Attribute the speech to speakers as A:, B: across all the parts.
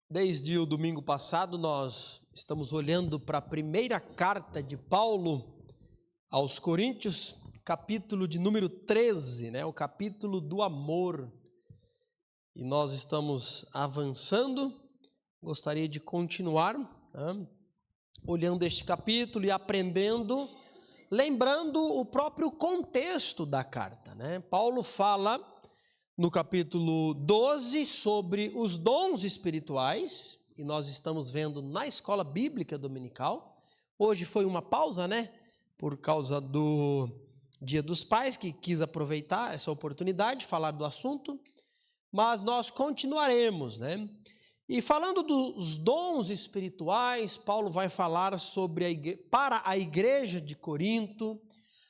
A: Desde o domingo passado, nós estamos olhando para a primeira carta de Paulo aos Coríntios, capítulo de número 13, o capítulo do amor. E nós estamos avançando, gostaria de continuar olhando este capítulo e aprendendo, lembrando o próprio contexto da carta. Paulo fala no capítulo 12 sobre os dons espirituais, e nós estamos vendo na escola bíblica dominical. Hoje foi uma pausa, por causa do Dia dos Pais, que quis aproveitar essa oportunidade de falar do assunto, mas nós continuaremos, E falando dos dons espirituais, Paulo vai falar para a igreja de Corinto,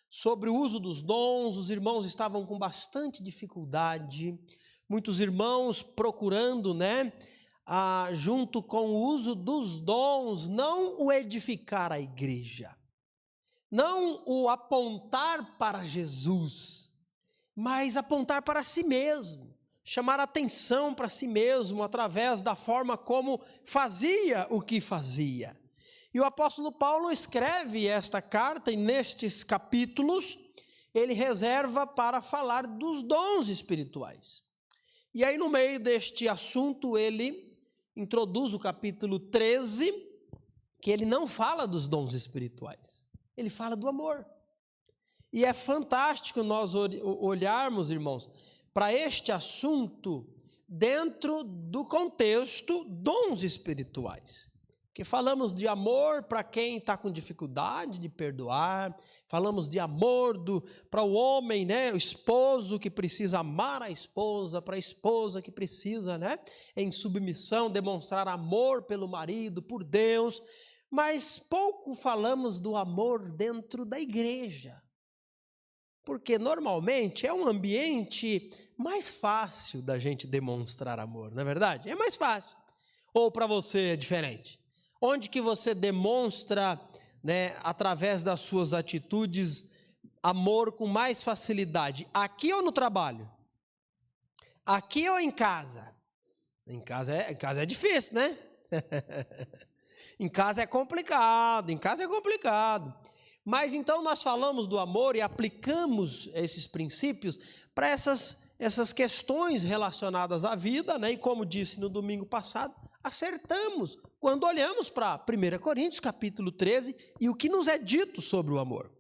A: sobre o uso dos dons. Os irmãos estavam com bastante dificuldade, muitos irmãos procurando, junto com o uso dos dons, não o edificar a igreja, não o apontar para Jesus, mas apontar para si mesmo, chamar atenção para si mesmo através da forma como fazia o que fazia. E o apóstolo Paulo escreve esta carta e nestes capítulos ele reserva para falar dos dons espirituais. E aí no meio deste assunto ele introduz o capítulo 13, que ele não fala dos dons espirituais, ele fala do amor. E é fantástico nós olharmos, irmãos, para este assunto dentro do contexto dons espirituais. Porque falamos de amor para quem está com dificuldade de perdoar, falamos de amor para o homem, o esposo que precisa amar a esposa, para a esposa que precisa, em submissão, demonstrar amor pelo marido, por Deus, mas pouco falamos do amor dentro da igreja, porque normalmente é um ambiente mais fácil da gente demonstrar amor, não é verdade? É mais fácil. Ou para você é diferente? Onde que você demonstra, através das suas atitudes, amor com mais facilidade? Aqui ou no trabalho? Aqui ou em casa? Em casa é difícil, Em casa é complicado, Mas então nós falamos do amor e aplicamos esses princípios para essas questões relacionadas à vida, E como disse no domingo passado, acertamos quando olhamos para 1 Coríntios capítulo 13 e o que nos é dito sobre o amor.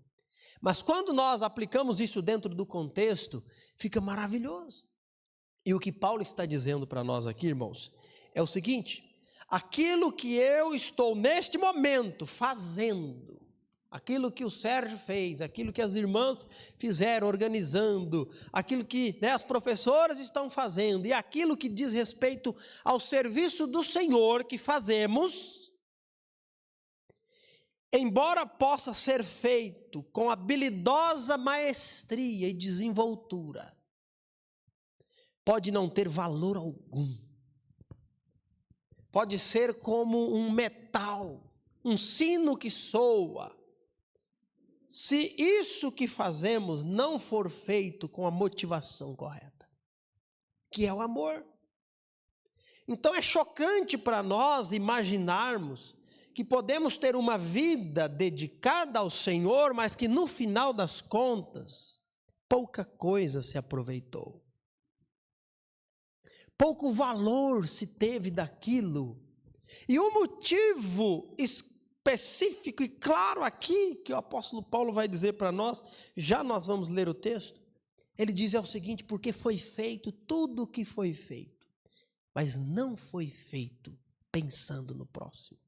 A: Mas quando nós aplicamos isso dentro do contexto, fica maravilhoso. E o que Paulo está dizendo para nós aqui, irmãos, é o seguinte: aquilo que eu estou neste momento fazendo, aquilo que o Sérgio fez, aquilo que as irmãs fizeram organizando, aquilo que as professoras estão fazendo e aquilo que diz respeito ao serviço do Senhor que fazemos, embora possa ser feito com habilidosa maestria e desenvoltura, pode não ter valor algum. Pode ser como um metal, um sino que soa. Se isso que fazemos não for feito com a motivação correta, que é o amor. Então é chocante para nós imaginarmos que podemos ter uma vida dedicada ao Senhor, mas que no final das contas, pouca coisa se aproveitou. Pouco valor se teve daquilo. E o motivo específico e claro aqui, que o apóstolo Paulo vai dizer para nós, já nós vamos ler o texto, ele diz o seguinte: porque foi feito tudo o que foi feito, mas não foi feito pensando no próximo,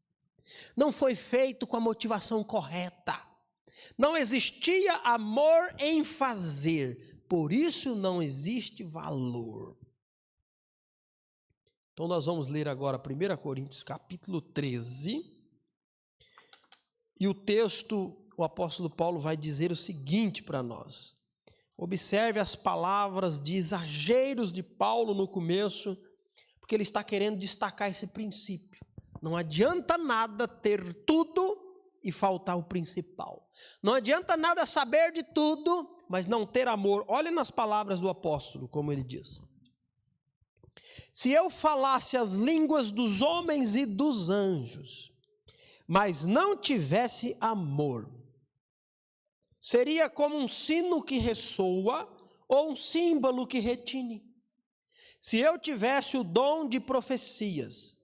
A: não foi feito com a motivação correta, não existia amor em fazer, por isso não existe valor. Então nós vamos ler agora 1 Coríntios capítulo 13, e o texto, o apóstolo Paulo vai dizer o seguinte para nós. Observe as palavras de exageros de Paulo no começo, porque ele está querendo destacar esse princípio. Não adianta nada ter tudo e faltar o principal. Não adianta nada saber de tudo, mas não ter amor. Olha nas palavras do apóstolo, como ele diz. Se eu falasse as línguas dos homens e dos anjos, mas não tivesse amor, seria como um sino que ressoa ou um símbolo que retine. Se eu tivesse o dom de profecias,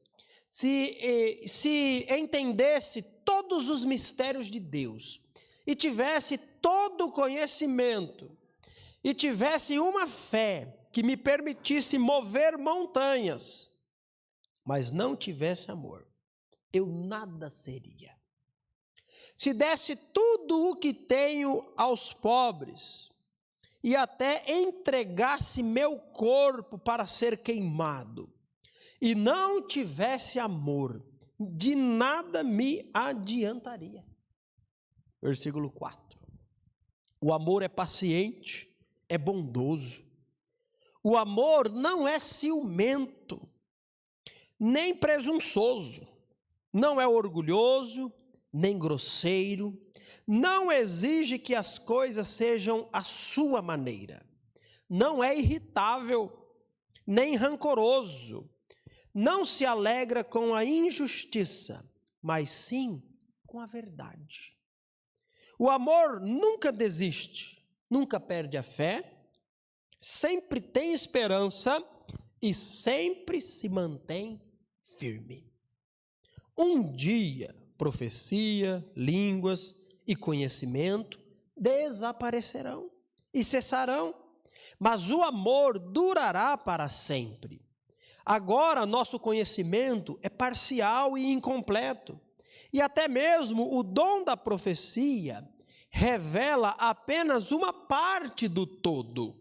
A: se entendesse todos os mistérios de Deus, e tivesse todo o conhecimento, e tivesse uma fé que me permitisse mover montanhas, mas não tivesse amor, eu nada seria. Se desse tudo o que tenho aos pobres, e até entregasse meu corpo para ser queimado, e não tivesse amor, de nada me adiantaria. Versículo 4. O amor é paciente, é bondoso. O amor não é ciumento, nem presunçoso, não é orgulhoso, nem grosseiro, não exige que as coisas sejam à sua maneira, não é irritável, nem rancoroso, não se alegra com a injustiça, mas sim com a verdade. O amor nunca desiste, nunca perde a fé, sempre tem esperança e sempre se mantém firme. Um dia, profecia, línguas e conhecimento desaparecerão e cessarão, mas o amor durará para sempre. Agora, nosso conhecimento é parcial e incompleto, e até mesmo o dom da profecia revela apenas uma parte do todo.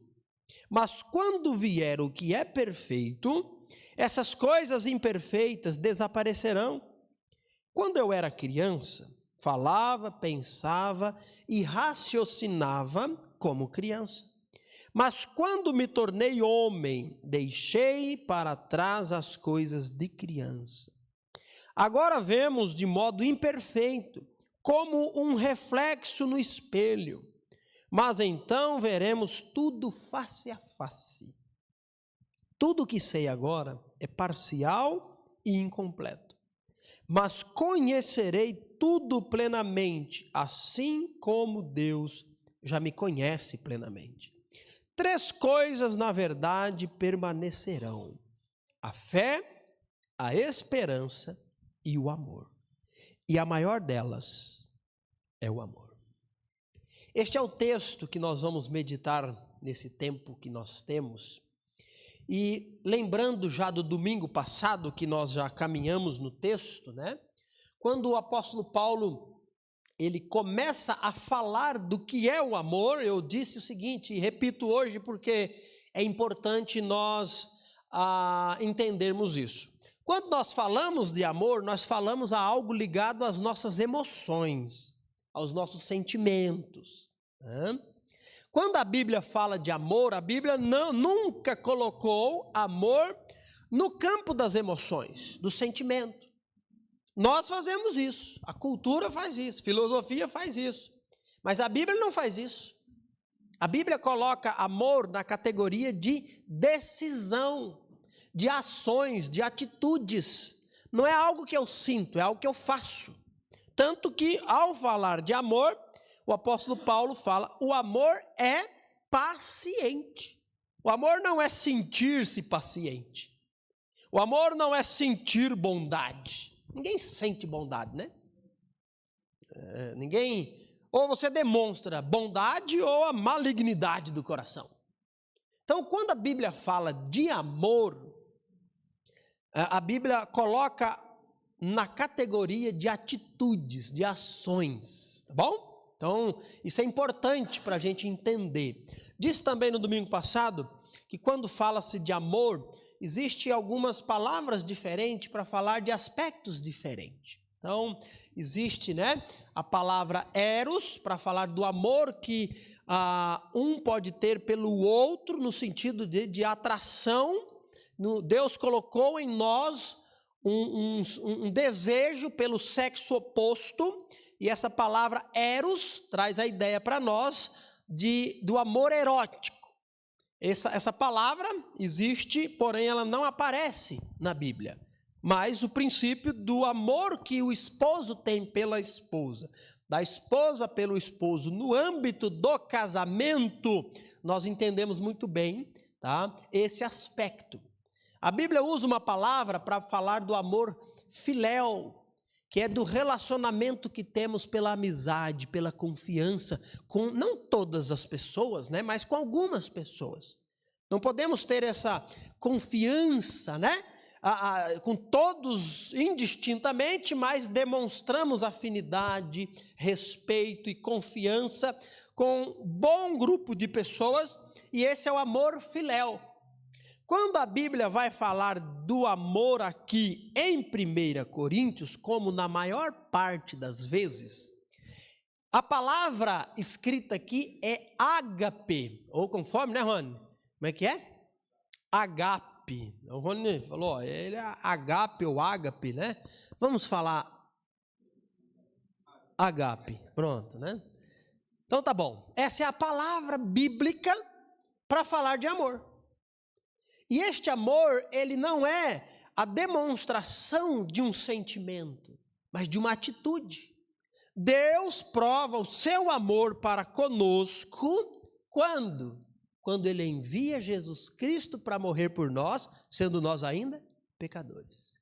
A: Mas quando vier o que é perfeito, essas coisas imperfeitas desaparecerão. Quando eu era criança, falava, pensava e raciocinava como criança. Mas quando me tornei homem, deixei para trás as coisas de criança. Agora vemos de modo imperfeito, como um reflexo no espelho, mas então veremos tudo face a face. Tudo o que sei agora é parcial e incompleto, mas conhecerei tudo plenamente, assim como Deus já me conhece plenamente. 3 coisas, na verdade, permanecerão: a fé, a esperança e o amor. E a maior delas é o amor. Este é o texto que nós vamos meditar nesse tempo que nós temos. E lembrando já do domingo passado, que nós já caminhamos no texto, né? Quando o apóstolo Paulo, ele começa a falar do que é o amor, eu disse o seguinte, e repito hoje porque é importante nós entendermos isso. Quando nós falamos de amor, nós falamos a algo ligado às nossas emoções, aos nossos sentimentos, né? Quando a Bíblia fala de amor, a Bíblia nunca colocou amor no campo das emoções, do sentimento. Nós fazemos isso, a cultura faz isso, a filosofia faz isso, mas a Bíblia não faz isso. A Bíblia coloca amor na categoria de decisão, de ações, de atitudes. Não é algo que eu sinto, é algo que eu faço. Tanto que, ao falar de amor, o apóstolo Paulo fala, o amor é paciente. O amor não é sentir-se paciente. O amor não é sentir bondade. Ninguém sente bondade, né? Ou você demonstra bondade ou a malignidade do coração. Então, quando a Bíblia fala de amor, a Bíblia coloca na categoria de atitudes, de ações, tá bom? Então, isso é importante para a gente entender. Disse também no domingo passado que quando fala-se de amor, existem algumas palavras diferentes para falar de aspectos diferentes. Então, existe, né, a palavra eros para falar do amor que um pode ter pelo outro, no sentido de atração. Deus colocou em nós um desejo pelo sexo oposto, e essa palavra eros traz a ideia para nós do amor erótico. Essa palavra existe, porém ela não aparece na Bíblia. Mas o princípio do amor que o esposo tem pela esposa, da esposa pelo esposo, no âmbito do casamento, nós entendemos muito bem, tá? Esse aspecto. A Bíblia usa uma palavra para falar do amor filéu, que é do relacionamento que temos pela amizade, pela confiança, com não todas as pessoas, né, mas com algumas pessoas. Não podemos ter essa confiança, né, com todos indistintamente, mas demonstramos afinidade, respeito e confiança com um bom grupo de pessoas, e esse é o amor filéu. Quando a Bíblia vai falar do amor aqui em 1 Coríntios, como na maior parte das vezes, a palavra escrita aqui é ágape, ou conforme, né, Rony? Como é que é? Agape. O Rony falou, ele é agape ou ágape, né? Vamos falar agape, pronto, né? Então tá bom. Essa é a palavra bíblica para falar de amor. E este amor, ele não é a demonstração de um sentimento, mas de uma atitude. Deus prova o seu amor para conosco quando? Quando ele envia Jesus Cristo para morrer por nós, sendo nós ainda pecadores.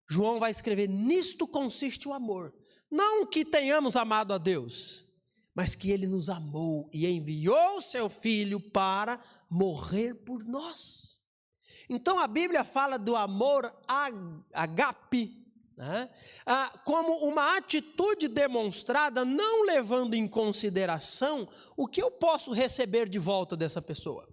A: João vai escrever, nisto consiste o amor. Não que tenhamos amado a Deus, mas que ele nos amou e enviou seu Filho para morrer por nós. Então a Bíblia fala do amor agape, né, como uma atitude demonstrada não levando em consideração o que eu posso receber de volta dessa pessoa.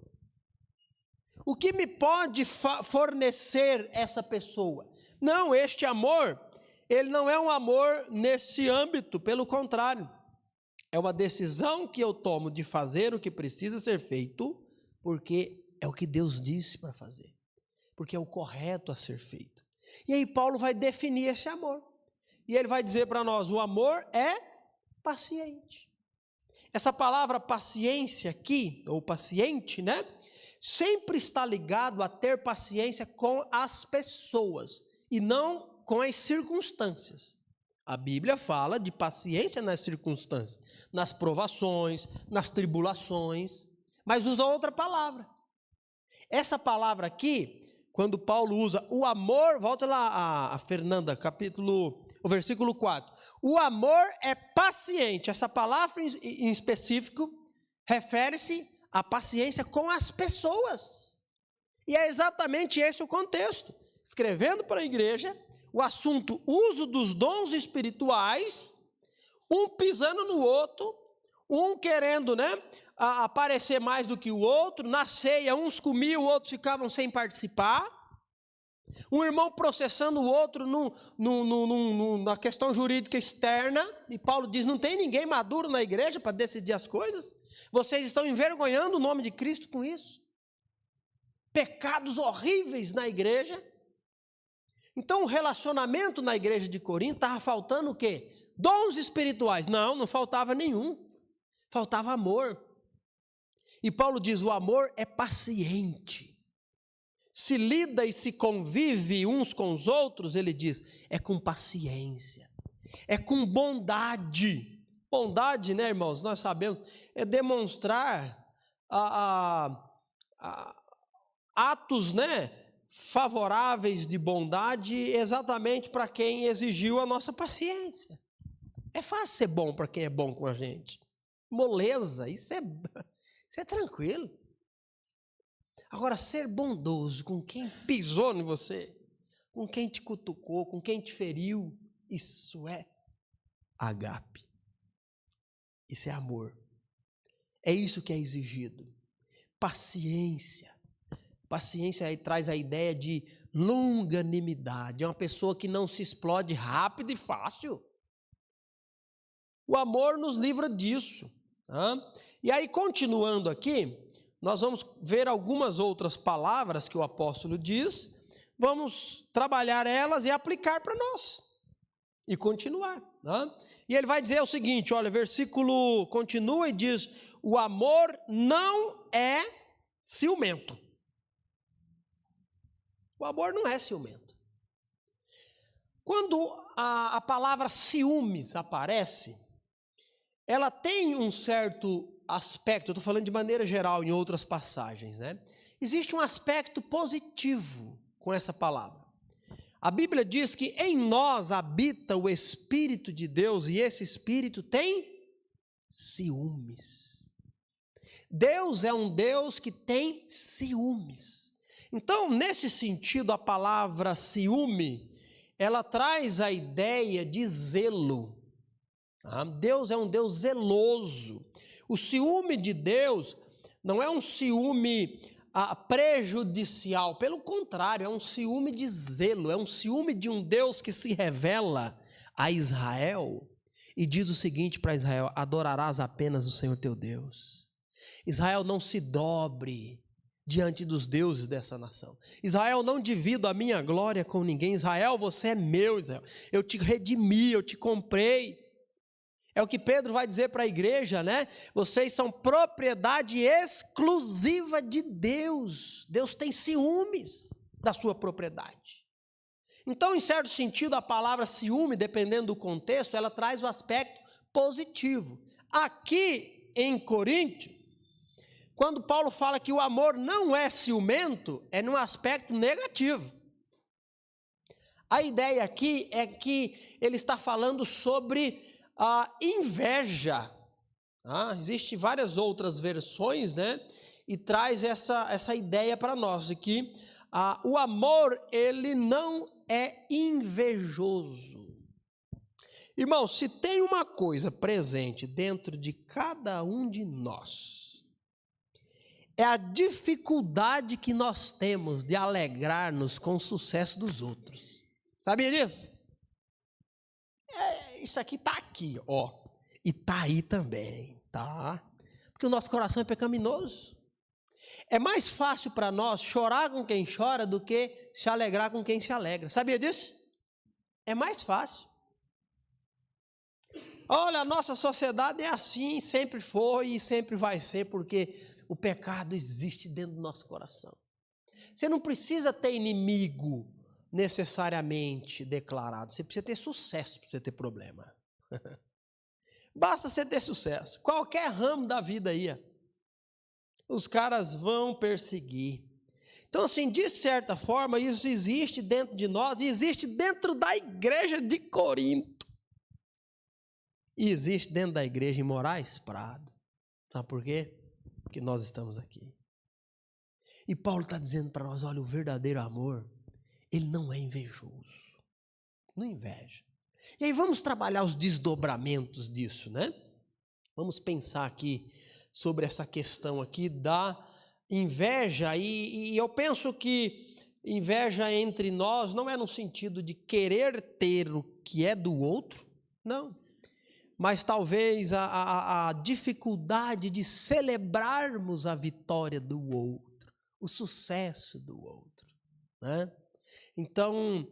A: O que me pode fornecer essa pessoa? Não, este amor, ele não é um amor nesse âmbito, pelo contrário. É uma decisão que eu tomo de fazer o que precisa ser feito, porque é o que Deus disse para fazer. Porque é o correto a ser feito. E aí Paulo vai definir esse amor. E ele vai dizer para nós, o amor é paciente. Essa palavra paciência aqui, ou paciente, né? Sempre está ligado a ter paciência com as pessoas e não com as circunstâncias. A Bíblia fala de paciência nas circunstâncias, nas provações, nas tribulações, mas usa outra palavra. Essa palavra aqui, quando Paulo usa o amor, volta lá a Fernanda, o versículo 4. O amor é paciente. Essa palavra em específico refere-se à paciência com as pessoas. E é exatamente esse o contexto. Escrevendo para a igreja, o assunto uso dos dons espirituais, um pisando no outro, um querendo, né, aparecer mais do que o outro. Na ceia, uns comiam, outros ficavam sem participar. Um irmão processando o outro na questão jurídica externa. E Paulo diz, não tem ninguém maduro na igreja para decidir as coisas. Vocês estão envergonhando o nome de Cristo com isso. Pecados horríveis na igreja. Então o relacionamento na igreja de Corinto estava faltando o quê? Dons espirituais. Não faltava nenhum. Faltava amor. E Paulo diz, o amor é paciente. Se lida e se convive uns com os outros, ele diz, é com paciência, é com bondade. Bondade, né, irmãos, nós sabemos, é demonstrar atos, né, favoráveis de bondade exatamente para quem exigiu a nossa paciência. É fácil ser bom para quem é bom com a gente. Moleza, isso é tranquilo. Agora, ser bondoso com quem pisou em você, com quem te cutucou, com quem te feriu, isso é agape. Isso é amor. É isso que é exigido. Paciência. Paciência aí traz a ideia de longanimidade. É uma pessoa que não se explode rápido e fácil. O amor nos livra disso. Tá? E aí, continuando aqui, nós vamos ver algumas outras palavras que o apóstolo diz, vamos trabalhar elas e aplicar para nós, e continuar. Tá? E ele vai dizer o seguinte, olha, versículo continua e diz, o amor não é ciumento. O amor não é ciumento. Quando a palavra ciúmes aparece, ela tem um certo aspecto, eu estou falando de maneira geral em outras passagens, né? Existe um aspecto positivo com essa palavra. A Bíblia diz que em nós habita o Espírito de Deus e esse Espírito tem ciúmes. Deus é um Deus que tem ciúmes. Então, nesse sentido, a palavra ciúme, ela traz a ideia de zelo. Deus é um Deus zeloso. O ciúme de Deus não é um ciúme prejudicial, pelo contrário, é um ciúme de zelo, é um ciúme de um Deus que se revela a Israel e diz o seguinte para Israel: adorarás apenas o Senhor teu Deus. Israel, não se dobre diante dos deuses dessa nação. Israel, não divido a minha glória com ninguém. Israel, você é meu, Israel. Eu te redimi, eu te comprei. É o que Pedro vai dizer para a igreja, né? Vocês são propriedade exclusiva de Deus. Deus tem ciúmes da sua propriedade. Então, em certo sentido, a palavra ciúme, dependendo do contexto, ela traz o aspecto positivo. Aqui em Coríntios, quando Paulo fala que o amor não é ciumento, é num aspecto negativo. A ideia aqui é que ele está falando sobre a inveja. Existem várias outras versões, né? E traz essa ideia para nós, de que o amor, ele não é invejoso. Irmão, se tem uma coisa presente dentro de cada um de nós, é a dificuldade que nós temos de alegrar-nos com o sucesso dos outros. Sabia disso? Isso aqui está aqui, ó. E está aí também, tá? Porque o nosso coração é pecaminoso. É mais fácil para nós chorar com quem chora do que se alegrar com quem se alegra. Sabia disso? É mais fácil. Olha, a nossa sociedade é assim, sempre foi e sempre vai ser, porque o pecado existe dentro do nosso coração. Você não precisa ter inimigo necessariamente declarado. Você precisa ter sucesso para você ter problema. Basta você ter sucesso. Qualquer ramo da vida aí, os caras vão perseguir. Então, assim, de certa forma, isso existe dentro de nós e existe dentro da igreja de Corinto. E existe dentro da igreja em Moraes Prado. Sabe por quê? Porque nós estamos aqui. E Paulo está dizendo para nós, olha, o verdadeiro amor, ele não é invejoso. Não inveja. E aí vamos trabalhar os desdobramentos disso, né? Vamos pensar aqui sobre essa questão aqui da inveja. E eu penso que inveja entre nós não é no sentido de querer ter o que é do outro, não. Mas talvez a dificuldade de celebrarmos a vitória do outro, o sucesso do outro, né? Então,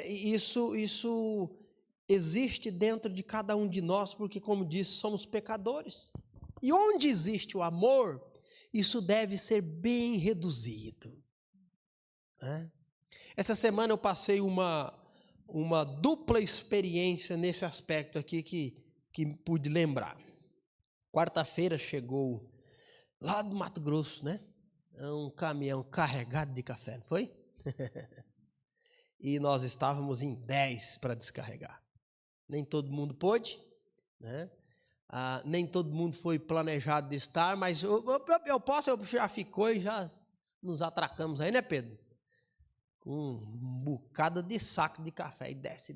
A: isso existe dentro de cada um de nós, porque, como disse, somos pecadores. E onde existe o amor, isso deve ser bem reduzido, né? Essa semana eu passei uma dupla experiência nesse aspecto aqui que pude lembrar. Quarta-feira chegou lá do Mato Grosso, né? Um caminhão carregado de café, não foi? E nós estávamos em 10 para descarregar. Nem todo mundo pôde, né? Nem todo mundo foi planejado de estar, mas eu já ficou e já nos atracamos aí, né, Pedro? Com um bocado de saco de café e desce.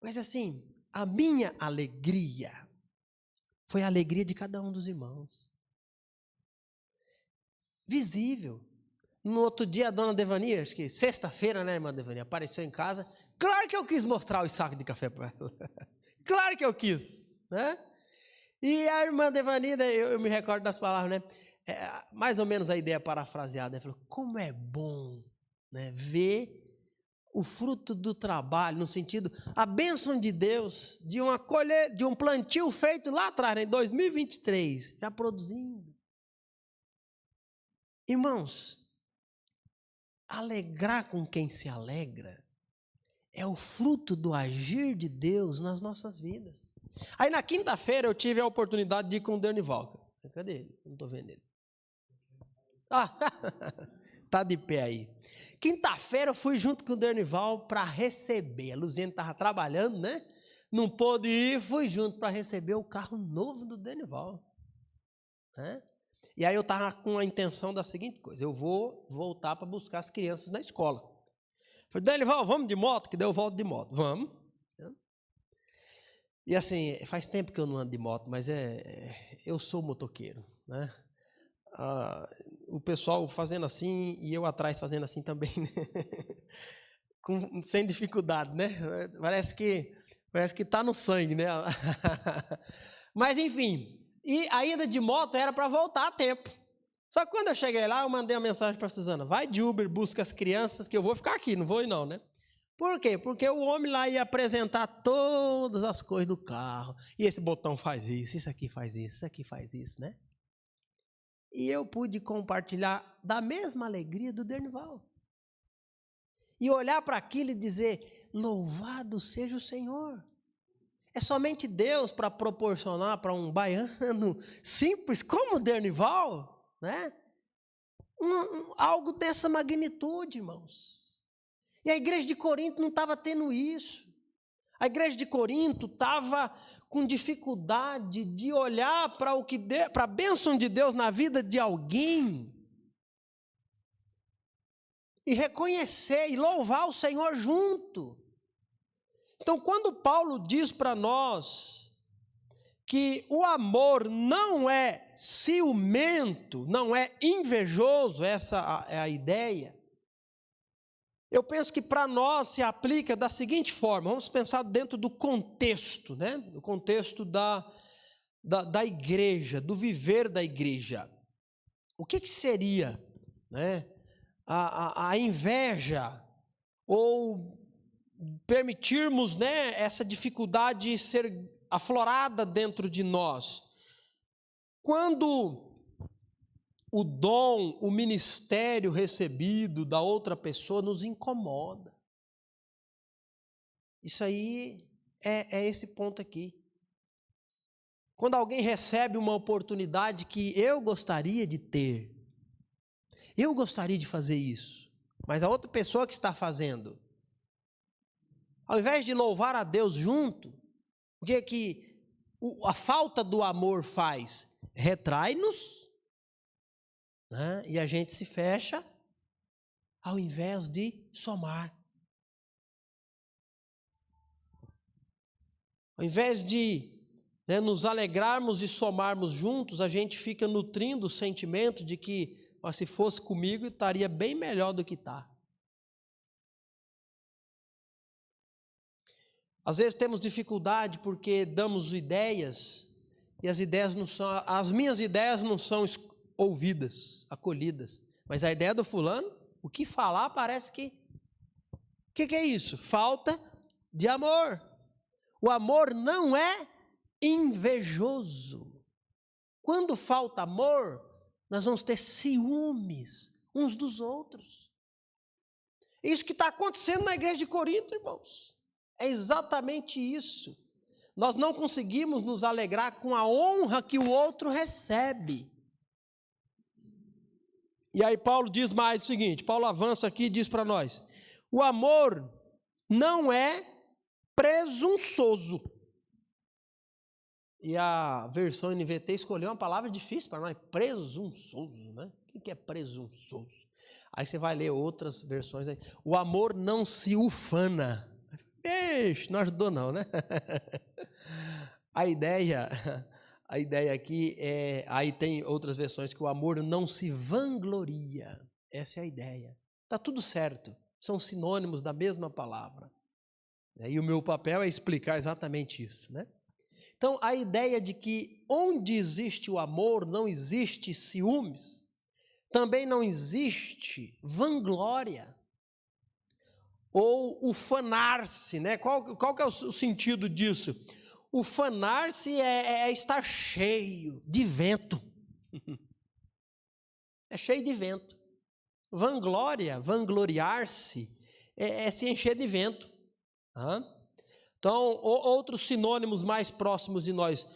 A: Mas assim, a minha alegria foi a alegria de cada um dos irmãos. Visível. No outro dia, a dona Devani, acho que sexta-feira, né, irmã Devani, apareceu em casa. Claro que eu quis mostrar os sacos de café para ela. Claro que eu quis, né? E a irmã Devani, né, eu me recordo das palavras, né? Mais ou menos a ideia parafraseada. Ela falou, como é bom, né, ver o fruto do trabalho, no sentido, a bênção de Deus, de uma colheita, de um plantio feito lá atrás, em 2023, já produzindo. Irmãos, alegrar com quem se alegra é o fruto do agir de Deus nas nossas vidas. Aí na quinta-feira eu tive a oportunidade de ir com o Dernival. Cadê ele? Não estou vendo ele. Tá de pé aí. Quinta-feira eu fui junto com o Dernival para receber. A Luziane estava trabalhando, né? Não pôde ir, fui junto para receber o carro novo do Dernival. Né? E aí eu estava com a intenção da seguinte coisa: eu vou voltar para buscar as crianças na escola. Falei, Dernival, vamos de moto? Que daí eu volto de moto. Vamos. E assim, faz tempo que eu não ando de moto, mas eu sou motoqueiro, né? O pessoal fazendo assim e eu atrás fazendo assim também, né? Sem dificuldade, né? Parece que tá no sangue, né? Mas enfim, e a ida de moto era para voltar a tempo. Só que quando eu cheguei lá, eu mandei uma mensagem para a Suzana: vai de Uber, busca as crianças, que eu vou ficar aqui, não vou ir não, né? Por quê? Porque o homem lá ia apresentar todas as coisas do carro. E esse botão faz isso aqui faz isso aqui faz isso, né? E eu pude compartilhar da mesma alegria do Dernival. E olhar para aquilo e dizer: louvado seja o Senhor. É somente Deus para proporcionar para um baiano simples como o Dernival, né? Algo dessa magnitude, irmãos. E a igreja de Corinto não estava tendo isso. A igreja de Corinto estava com dificuldade de olhar para a bênção de Deus na vida de alguém e reconhecer e louvar o Senhor junto. Então, quando Paulo diz para nós que o amor não é ciumento, não é invejoso, essa é a ideia, eu penso que para nós se aplica da seguinte forma: vamos pensar dentro do contexto, né? Do contexto da igreja, do viver da igreja. O que seria, né, a inveja, ou permitirmos, né, essa dificuldade ser aflorada dentro de nós? Quando o dom, o ministério recebido da outra pessoa nos incomoda. Isso aí é esse ponto aqui. Quando alguém recebe uma oportunidade que eu gostaria de ter, eu gostaria de fazer isso, mas a outra pessoa que está fazendo, ao invés de louvar a Deus junto, o que é que a falta do amor faz? Retrai-nos, né? E a gente se fecha, ao invés de somar. Ao invés de, né, nos alegrarmos e somarmos juntos, a gente fica nutrindo o sentimento de que, se fosse comigo, estaria bem melhor do que está. Às vezes temos dificuldade porque damos ideias e as minhas ideias não são ouvidas, acolhidas. Mas a ideia do fulano, o que falar parece que... O que é isso? Falta de amor. O amor não é invejoso. Quando falta amor, nós vamos ter ciúmes uns dos outros. Isso que está acontecendo na igreja de Corinto, irmãos. É exatamente isso. Nós não conseguimos nos alegrar com a honra que o outro recebe. E aí Paulo diz mais o seguinte, Paulo avança aqui e diz para nós: o amor não é presunçoso. E a versão NVT escolheu uma palavra difícil para nós, presunçoso, né? O que é presunçoso? Aí você vai ler outras versões aí. O amor não se ufana. Ixi, não ajudou não, né? A ideia aqui é... Aí tem outras versões que o amor não se vangloria. Essa é a ideia. Está tudo certo. São sinônimos da mesma palavra. E o meu papel é explicar exatamente isso, né? Então, a ideia de que onde existe o amor não existe ciúmes, também não existe vanglória, ou ufanar-se, né? Qual que é o sentido disso? Ufanar-se é estar cheio de vento. é cheio de vento. Vanglória, vangloriar-se, é se encher de vento. Então, outros sinônimos mais próximos de nós.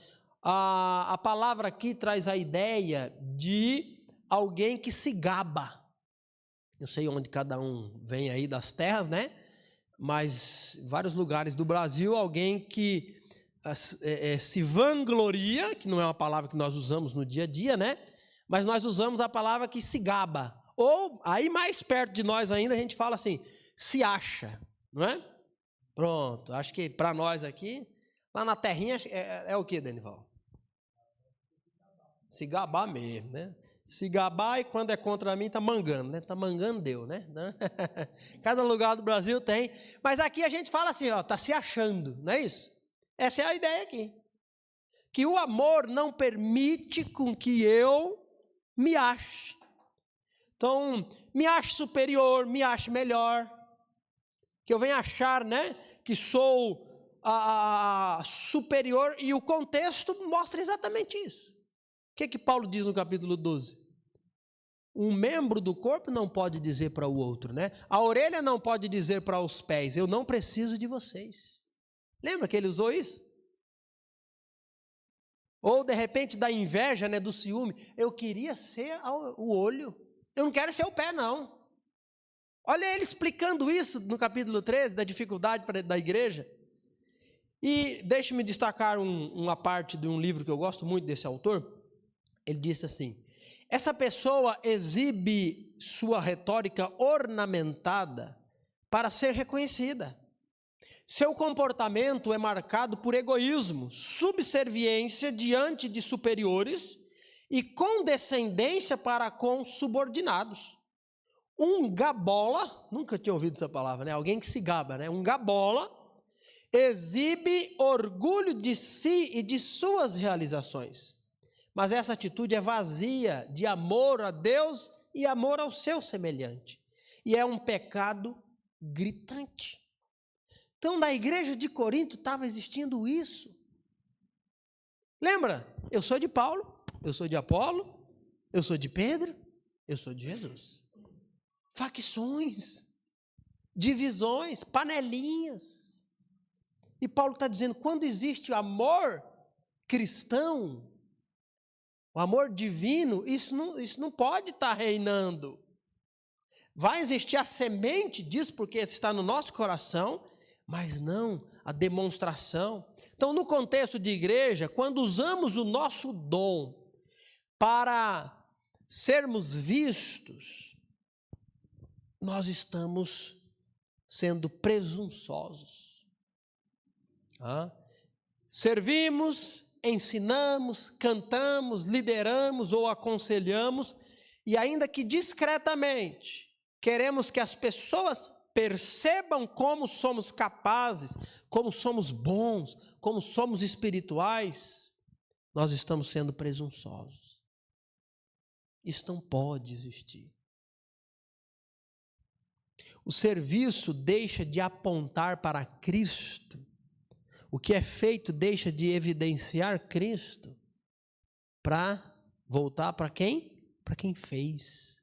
A: A palavra aqui traz a ideia de alguém que se gaba. Eu sei onde cada um vem aí das terras, né? Mas em vários lugares do Brasil, alguém que se vangloria, que não é uma palavra que nós usamos no dia a dia, né? Mas nós usamos a palavra que se gaba. Ou, aí mais perto de nós ainda, a gente fala assim, se acha, não é? Pronto, acho que para nós aqui, lá na terrinha, é o que, Denival? Se gabar mesmo, né? Se gabar e quando é contra mim, tá mangando, né? Tá mangando Deus, né? Cada lugar do Brasil tem. Mas aqui a gente fala assim, ó, tá se achando, não é isso? Essa é a ideia aqui. Que o amor não permite com que eu me ache. Então, me ache superior, me ache melhor. Que eu venha achar, né? Que sou superior. E o contexto mostra exatamente isso. O que Paulo diz no capítulo 12? Um membro do corpo não pode dizer para o outro, né? A orelha não pode dizer para os pés, eu não preciso de vocês. Lembra que ele usou isso? Ou, de repente, da inveja, né, do ciúme. Eu queria ser o olho, eu não quero ser o pé, não. Olha ele explicando isso no capítulo 13, da dificuldade da igreja. E deixe-me destacar uma parte de um livro que eu gosto muito desse autor. Ele disse assim, essa pessoa exibe sua retórica ornamentada para ser reconhecida. Seu comportamento é marcado por egoísmo, subserviência diante de superiores e condescendência para com subordinados. Um gabola, nunca tinha ouvido essa palavra, né? Alguém que se gaba, né? Um gabola exibe orgulho de si e de suas realizações. Mas essa atitude é vazia de amor a Deus e amor ao seu semelhante. E é um pecado gritante. Então, na igreja de Corinto estava existindo isso. Lembra? Eu sou de Paulo, eu sou de Apolo, eu sou de Pedro, eu sou de Jesus. Facções, divisões, panelinhas. E Paulo está dizendo, quando existe amor cristão, o amor divino, isso não pode estar reinando. Vai existir a semente disso, porque está no nosso coração, mas não a demonstração. Então, no contexto de igreja, quando usamos o nosso dom para sermos vistos, nós estamos sendo presunçosos. Servimos, ensinamos, cantamos, lideramos ou aconselhamos, e ainda que discretamente, queremos que as pessoas percebam como somos capazes, como somos bons, como somos espirituais, nós estamos sendo presunçosos. Isso não pode existir. O serviço deixa de apontar para Cristo. O que é feito deixa de evidenciar Cristo para voltar para quem? Para quem fez,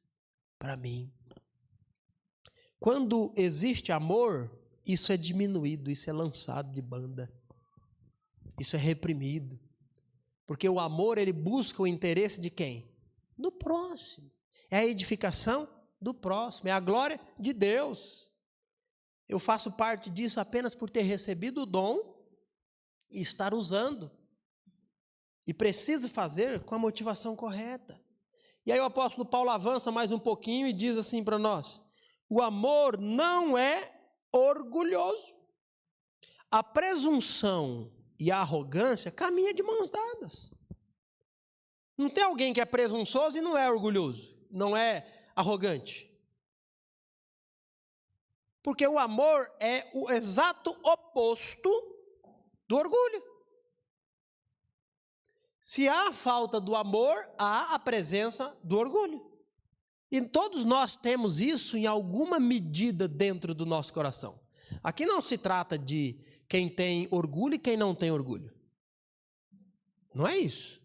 A: para mim. Quando existe amor, isso é diminuído, isso é lançado de banda. Isso é reprimido. Porque o amor, ele busca o interesse de quem? Do próximo. É a edificação do próximo, é a glória de Deus. Eu faço parte disso apenas por ter recebido o dom e estar usando. E preciso fazer com a motivação correta. E aí o apóstolo Paulo avança mais um pouquinho e diz assim para nós: o amor não é orgulhoso. A presunção e a arrogância caminham de mãos dadas. Não tem alguém que é presunçoso e não é orgulhoso, não é arrogante. Porque o amor é o exato oposto do orgulho. Se há falta do amor, há a presença do orgulho. E todos nós temos isso em alguma medida dentro do nosso coração. Aqui não se trata de quem tem orgulho e quem não tem orgulho. Não é isso.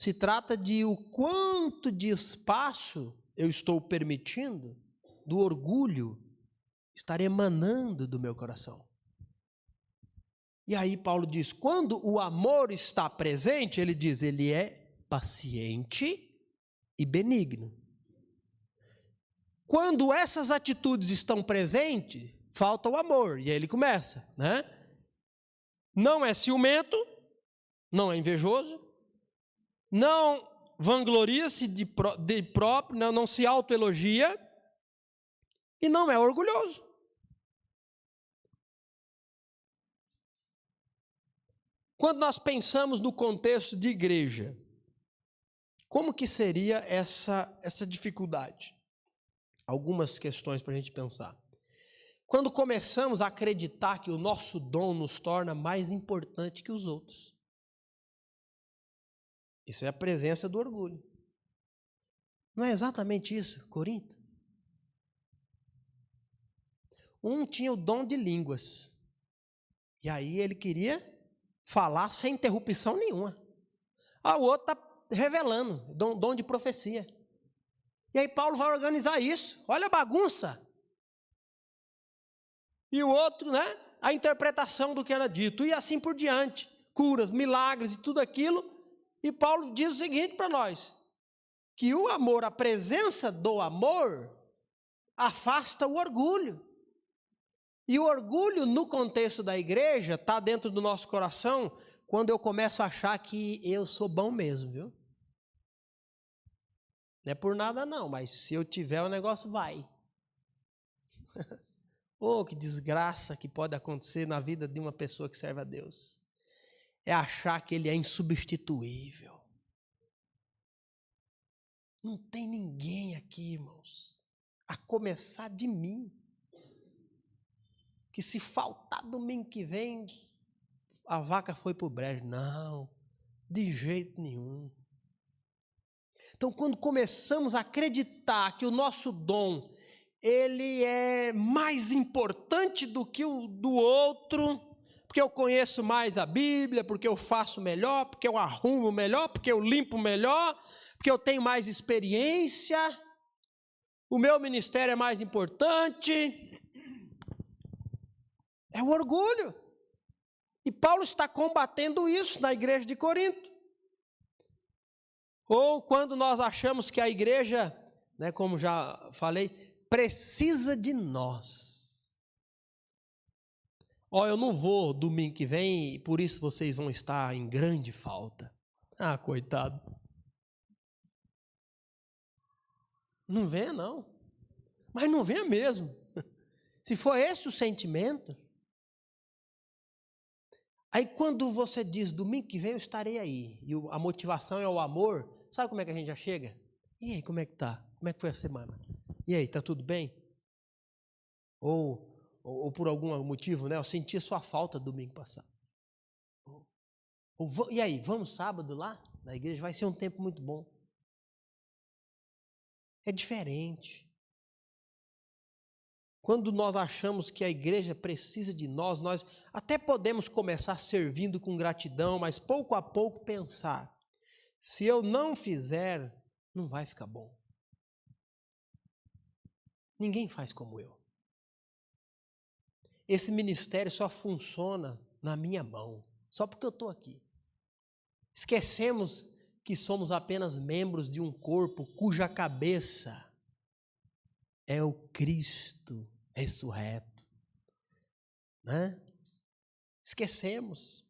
A: Se trata de o quanto de espaço eu estou permitindo do orgulho estar emanando do meu coração. E aí Paulo diz, quando o amor está presente, ele diz, ele é paciente e benigno. Quando essas atitudes estão presentes, falta o amor. E aí ele começa, né? Não é ciumento, não é invejoso, não vangloria-se de próprio, não se autoelogia e não é orgulhoso. Quando nós pensamos no contexto de igreja, como que seria essa dificuldade? Algumas questões para a gente pensar. Quando começamos a acreditar que o nosso dom nos torna mais importante que os outros. Isso é a presença do orgulho. Não é exatamente isso, Corinto? Um tinha o dom de línguas. E aí ele queria falar sem interrupção nenhuma. O outro está revelando, dom de profecia. E aí Paulo vai organizar isso. Olha a bagunça. E o outro, né? A interpretação do que era dito. E assim por diante. Curas, milagres e tudo aquilo. E Paulo diz o seguinte para nós. Que o amor, a presença do amor, afasta o orgulho. E o orgulho no contexto da igreja está dentro do nosso coração quando eu começo a achar que eu sou bom mesmo, viu? Não é por nada não, mas se eu tiver o negócio vai. Oh, que desgraça que pode acontecer na vida de uma pessoa que serve a Deus. É achar que ele é insubstituível. Não tem ninguém aqui, irmãos, a começar de mim, que se faltar domingo que vem, a vaca foi para o brejo. Não, de jeito nenhum. Então, quando começamos a acreditar que o nosso dom, ele é mais importante do que o do outro, porque eu conheço mais a Bíblia, porque eu faço melhor, porque eu arrumo melhor, porque eu limpo melhor, porque eu tenho mais experiência, o meu ministério é mais importante. É o orgulho. E Paulo está combatendo isso na igreja de Corinto. Ou quando nós achamos que a igreja, né, como já falei, precisa de nós. Eu não vou domingo que vem e por isso vocês vão estar em grande falta. Coitado. Não venha não. Mas não venha mesmo. Se for esse o sentimento. Aí quando você diz, domingo que vem eu estarei aí, e a motivação é o amor, sabe como é que a gente já chega? E aí, como é que tá? Como é que foi a semana? E aí, tá tudo bem? Ou por algum motivo, né? Eu senti a sua falta domingo passado. E aí, vamos sábado lá na igreja? Vai ser um tempo muito bom. É diferente. Quando nós achamos que a igreja precisa de nós até podemos começar servindo com gratidão, mas pouco a pouco pensar, se eu não fizer, não vai ficar bom. Ninguém faz como eu. Esse ministério só funciona na minha mão, só porque eu estou aqui. Esquecemos que somos apenas membros de um corpo cuja cabeça é o Cristo ressurreto, né? Esquecemos.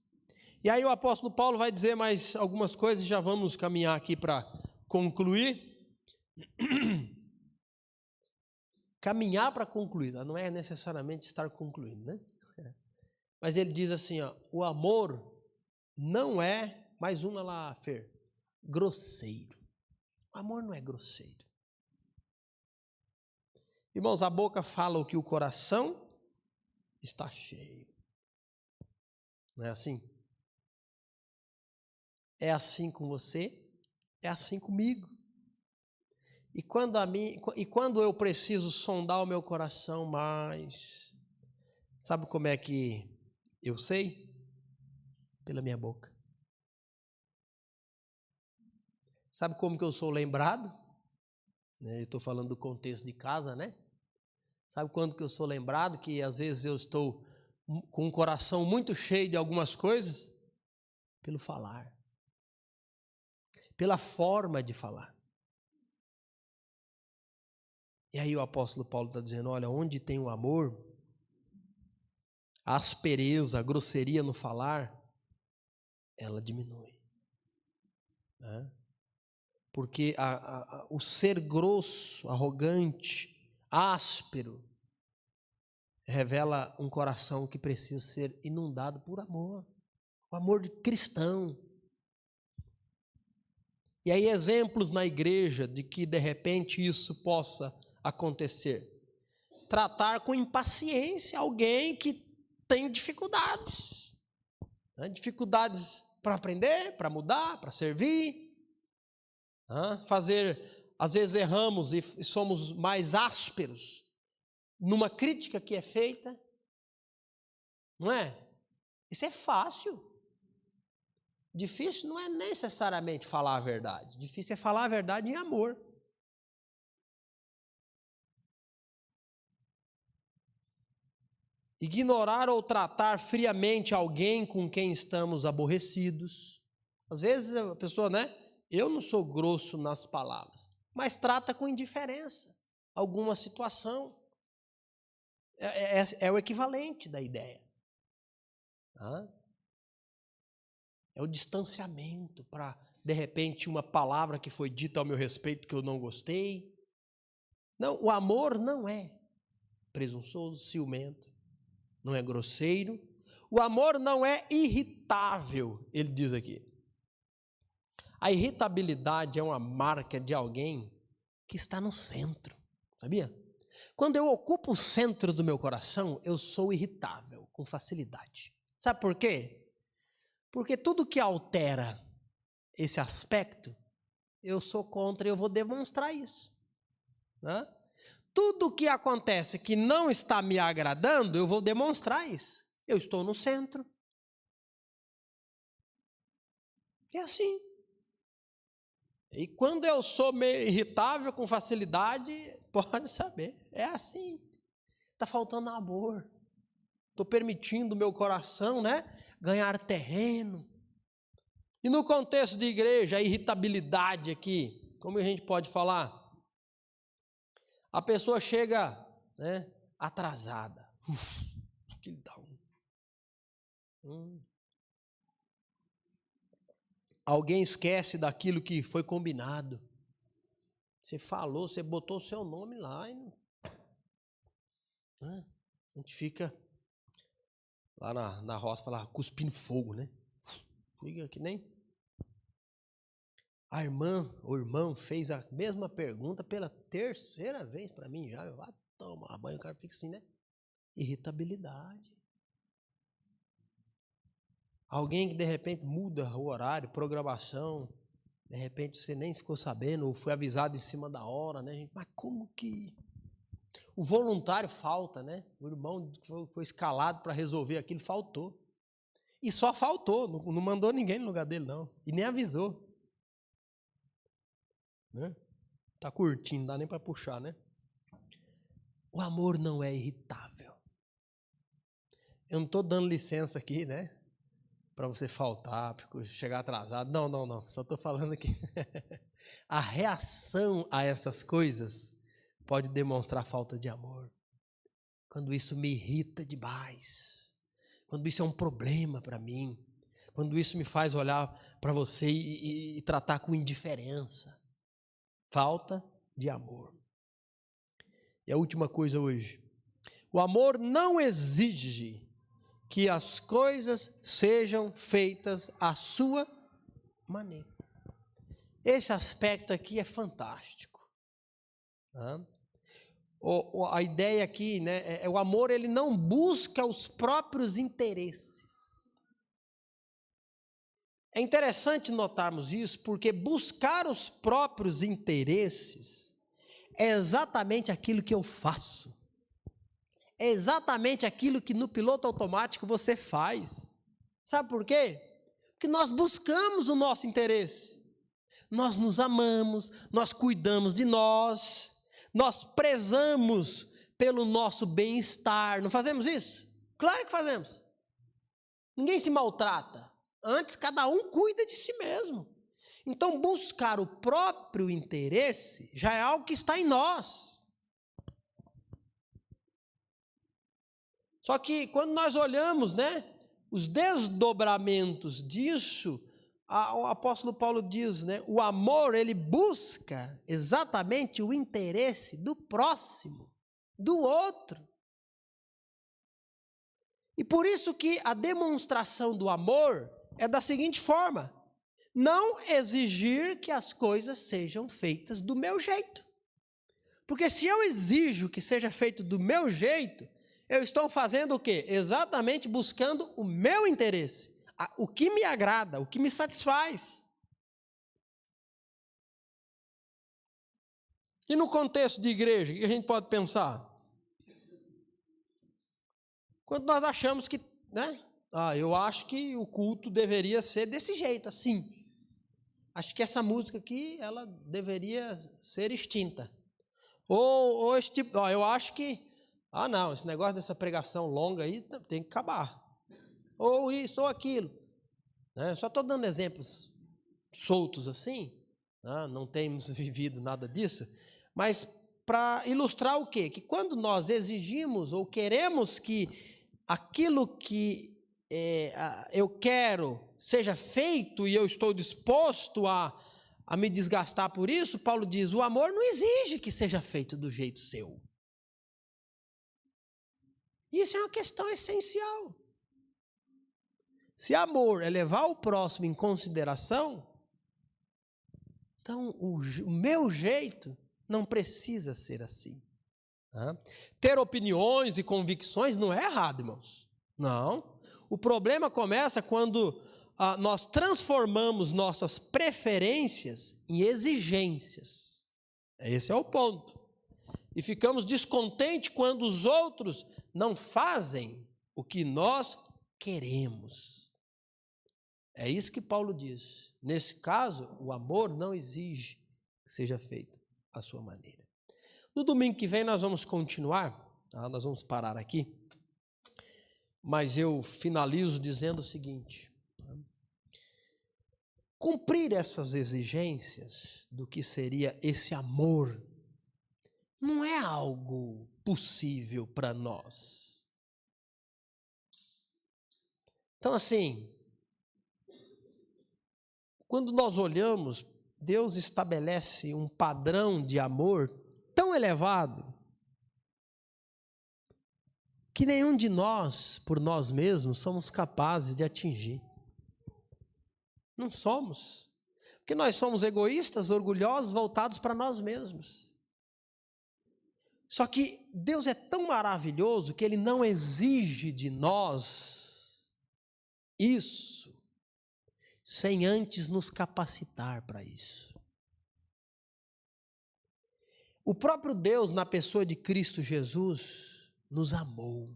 A: E aí o apóstolo Paulo vai dizer mais algumas coisas, já vamos caminhar aqui para concluir. Caminhar para concluir, não é necessariamente estar concluindo, né? Mas ele diz assim, o amor não é, mais uma lá, Fer, grosseiro. O amor não é grosseiro. Irmãos, a boca fala o que o coração está cheio. Não é assim? É assim com você, é assim comigo. E quando eu preciso sondar o meu coração mais, sabe como é que eu sei? Pela minha boca. Sabe como que eu sou lembrado? Eu estou falando do contexto de casa, né? Sabe quando que eu sou lembrado? Que às vezes eu estou com o coração muito cheio de algumas coisas? Pelo falar. Pela forma de falar. E aí o apóstolo Paulo está dizendo, olha, onde tem o amor, a aspereza, a grosseria no falar, ela diminui. Né? Porque o ser grosso, arrogante, áspero, revela um coração que precisa ser inundado por amor. O amor de cristão. E aí exemplos na igreja de que de repente isso possa acontecer. Tratar com impaciência alguém que tem dificuldades. Né? Dificuldades para aprender, para mudar, para servir. Fazer, às vezes erramos e somos mais ásperos numa crítica que é feita. Não é? Isso é fácil. Difícil não é necessariamente falar a verdade. Difícil é falar a verdade em amor. Ignorar ou tratar friamente alguém com quem estamos aborrecidos. Às vezes a pessoa, eu não sou grosso nas palavras, mas trata com indiferença alguma situação. É o equivalente da ideia. É o distanciamento para, de repente, uma palavra que foi dita ao meu respeito que eu não gostei. Não, o amor não é presunçoso, ciumento, não é grosseiro. O amor não é irritável, ele diz aqui. A irritabilidade é uma marca de alguém que está no centro, sabia? Quando eu ocupo o centro do meu coração, eu sou irritável, com facilidade. Sabe por quê? Porque tudo que altera esse aspecto, eu sou contra e eu vou demonstrar isso. Né? Tudo que acontece que não está me agradando, eu vou demonstrar isso. Eu estou no centro. É assim. E quando eu sou meio irritável com facilidade, pode saber, é assim. Está faltando amor. Estou permitindo o meu coração, ganhar terreno. E no contexto de igreja, a irritabilidade aqui, como a gente pode falar? A pessoa chega atrasada. Que dá Alguém esquece daquilo que foi combinado. Você falou, você botou o seu nome lá. A gente fica lá na roça, lá, cuspindo fogo, Fica que nem... A irmã, o irmão fez a mesma pergunta pela terceira vez para mim já. Eu vou tomar banho, o cara fica assim, Irritabilidade. Alguém que de repente muda o horário, programação, de repente você nem ficou sabendo, ou foi avisado em cima da hora, Mas como que... O voluntário falta, O irmão que foi escalado para resolver aquilo, faltou. E só faltou, não mandou ninguém no lugar dele, não. E nem avisou. Tá curtindo, não dá nem para puxar, O amor não é irritável. Eu não estou dando licença aqui, para você faltar, chegar atrasado. Não. Só estou falando que a reação a essas coisas pode demonstrar falta de amor. Quando isso me irrita demais. Quando isso é um problema para mim. Quando isso me faz olhar para você e tratar com indiferença. Falta de amor. E a última coisa hoje. O amor não exige que as coisas sejam feitas à sua maneira. Esse aspecto aqui é fantástico. A ideia aqui, o amor, ele não busca os próprios interesses. É interessante notarmos isso, porque buscar os próprios interesses é exatamente aquilo que eu faço. É exatamente aquilo que no piloto automático você faz. Sabe por quê? Porque nós buscamos o nosso interesse. nós nos amamos, nós cuidamos de nós prezamos pelo nosso bem-estar. Não fazemos isso? Claro que fazemos. Ninguém se maltrata. Antes, cada um cuida de si mesmo. Então, buscar o próprio interesse já é algo que está em nós. Só que quando nós olhamos, os desdobramentos disso, o apóstolo Paulo diz, o amor, ele busca exatamente o interesse do próximo, do outro. E por isso que a demonstração do amor é da seguinte forma: não exigir que as coisas sejam feitas do meu jeito. Porque se eu exijo que seja feito do meu jeito, eu estou fazendo o quê? Exatamente buscando o meu interesse, o que me agrada, o que me satisfaz. E no contexto de igreja, o que a gente pode pensar? Quando nós achamos que, eu acho que o culto deveria ser desse jeito, assim. Acho que essa música aqui, ela deveria ser extinta. Ou esse tipo, eu acho que, não, esse negócio dessa pregação longa aí tem que acabar. Ou isso, ou aquilo. Só estou dando exemplos soltos assim, não temos vivido nada disso, mas para ilustrar o quê? Que quando nós exigimos ou queremos que aquilo que eu quero seja feito e eu estou disposto a me desgastar por isso, Paulo diz, o amor não exige que seja feito do jeito seu. Isso é uma questão essencial. Se amor é levar o próximo em consideração, então o meu jeito não precisa ser assim. Ter opiniões e convicções não é errado, irmãos. Não. O problema começa quando nós transformamos nossas preferências em exigências. Esse é o ponto. E ficamos descontentes quando os outros não fazem o que nós queremos. É isso que Paulo diz. Nesse caso, o amor não exige que seja feito à sua maneira. No domingo que vem nós vamos continuar, nós vamos parar aqui, mas eu finalizo dizendo o seguinte: cumprir essas exigências do que seria esse amor não é algo possível para nós. Então, assim, quando nós olhamos, Deus estabelece um padrão de amor tão elevado que nenhum de nós, por nós mesmos, somos capazes de atingir. Não somos. Porque nós somos egoístas, orgulhosos, voltados para nós mesmos. Só que Deus é tão maravilhoso que Ele não exige de nós isso sem antes nos capacitar para isso. O próprio Deus, na pessoa de Cristo Jesus, nos amou.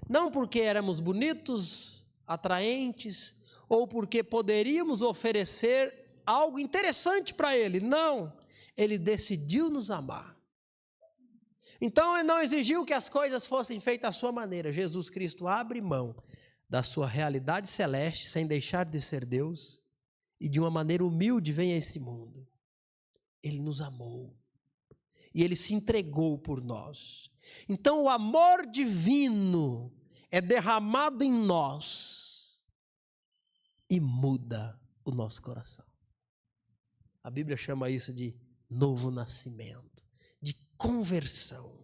A: Não porque éramos bonitos, atraentes, ou porque poderíamos oferecer algo interessante para Ele. Não, Ele decidiu nos amar. Então, Ele não exigiu que as coisas fossem feitas à sua maneira. Jesus Cristo abre mão da sua realidade celeste, sem deixar de ser Deus, e de uma maneira humilde vem a esse mundo. Ele nos amou. E Ele se entregou por nós. Então o amor divino é derramado em nós e muda o nosso coração. A Bíblia chama isso de novo nascimento, de conversão.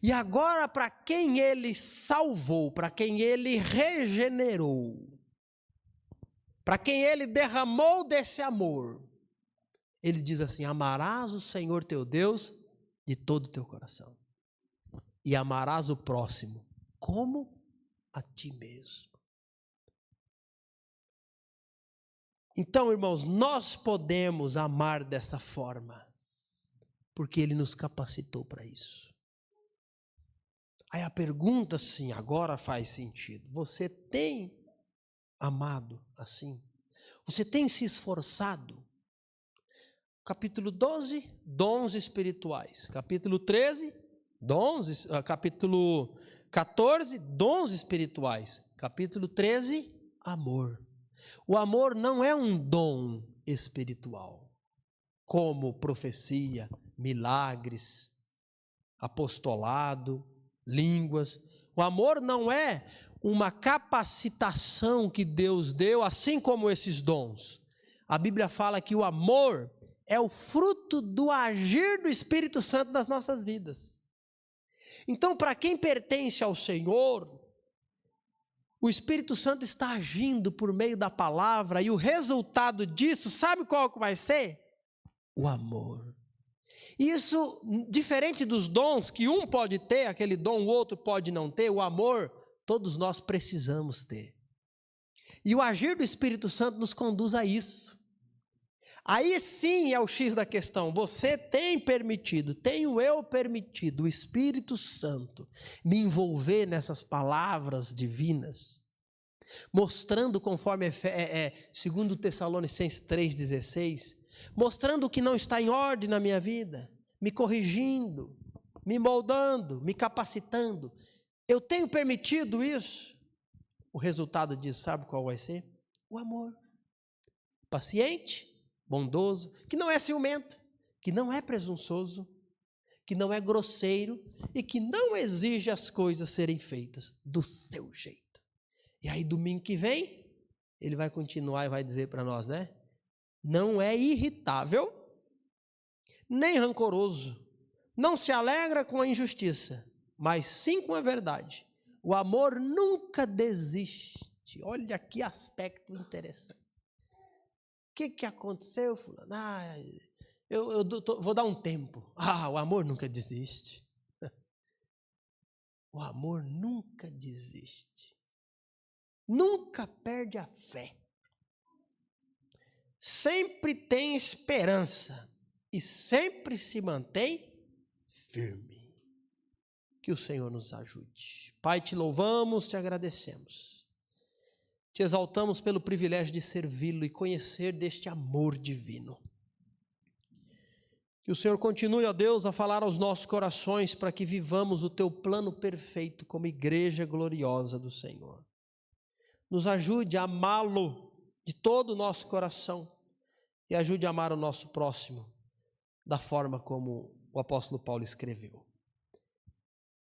A: E agora, para quem Ele salvou, para quem Ele regenerou, para quem Ele derramou desse amor, Ele diz assim: amarás o Senhor teu Deus de todo o teu coração e amarás o próximo como a ti mesmo. Então, irmãos, nós podemos amar dessa forma porque Ele nos capacitou para isso. Aí a pergunta, sim, agora faz sentido. Você tem amado assim? Você tem se esforçado? Capítulo 12, dons espirituais. Capítulo 13, capítulo 14, dons espirituais. Capítulo 13, amor. O amor não é um dom espiritual, como profecia, milagres, apostolado, línguas. O amor não é uma capacitação que Deus deu, assim como esses dons. A Bíblia fala que o amor é o fruto do agir do Espírito Santo nas nossas vidas. Então, para quem pertence ao Senhor, o Espírito Santo está agindo por meio da palavra, e o resultado disso, sabe qual que vai ser? O amor. Isso, diferente dos dons, que um pode ter, aquele dom, o outro pode não ter, o amor, todos nós precisamos ter. E o agir do Espírito Santo nos conduz a isso. Aí sim é o X da questão. Você tem permitido, tenho eu permitido o Espírito Santo me envolver nessas palavras divinas, mostrando conforme 2 Tessalonicenses 3,16, mostrando o que não está em ordem na minha vida, me corrigindo, me moldando, me capacitando. Eu tenho permitido isso? O resultado disso, sabe qual vai ser? O amor. Paciente, bondoso, que não é ciumento, que não é presunçoso, que não é grosseiro e que não exige as coisas serem feitas do seu jeito. E aí domingo que vem, ele vai continuar e vai dizer para nós, né? Não é irritável, nem rancoroso, não se alegra com a injustiça, mas sim com a verdade. O amor nunca desiste. Olha que aspecto interessante. O que aconteceu, fulano? Vou dar um tempo. O amor nunca desiste. O amor nunca desiste. Nunca perde a fé. Sempre tem esperança e sempre se mantém firme. Que o Senhor nos ajude. Pai, te louvamos, te agradecemos. Te exaltamos pelo privilégio de servi-lo e conhecer deste amor divino. Que o Senhor continue, ó Deus, a falar aos nossos corações para que vivamos o teu plano perfeito como igreja gloriosa do Senhor. Nos ajude a amá-lo de todo o nosso coração e ajude a amar o nosso próximo da forma como o apóstolo Paulo escreveu.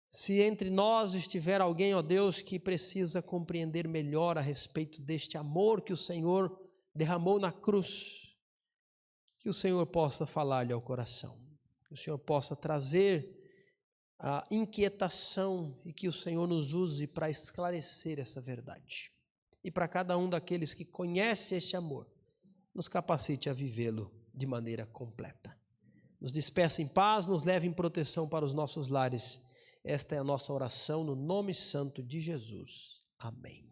A: Se entre nós estiver alguém, ó Deus, que precisa compreender melhor a respeito deste amor que o Senhor derramou na cruz, que o Senhor possa falar-lhe ao coração, que o Senhor possa trazer a inquietação e que o Senhor nos use para esclarecer essa verdade. E para cada um daqueles que conhece este amor, nos capacite a vivê-lo de maneira completa. Nos despeça em paz, nos leve em proteção para os nossos lares. Esta é a nossa oração no nome santo de Jesus. Amém.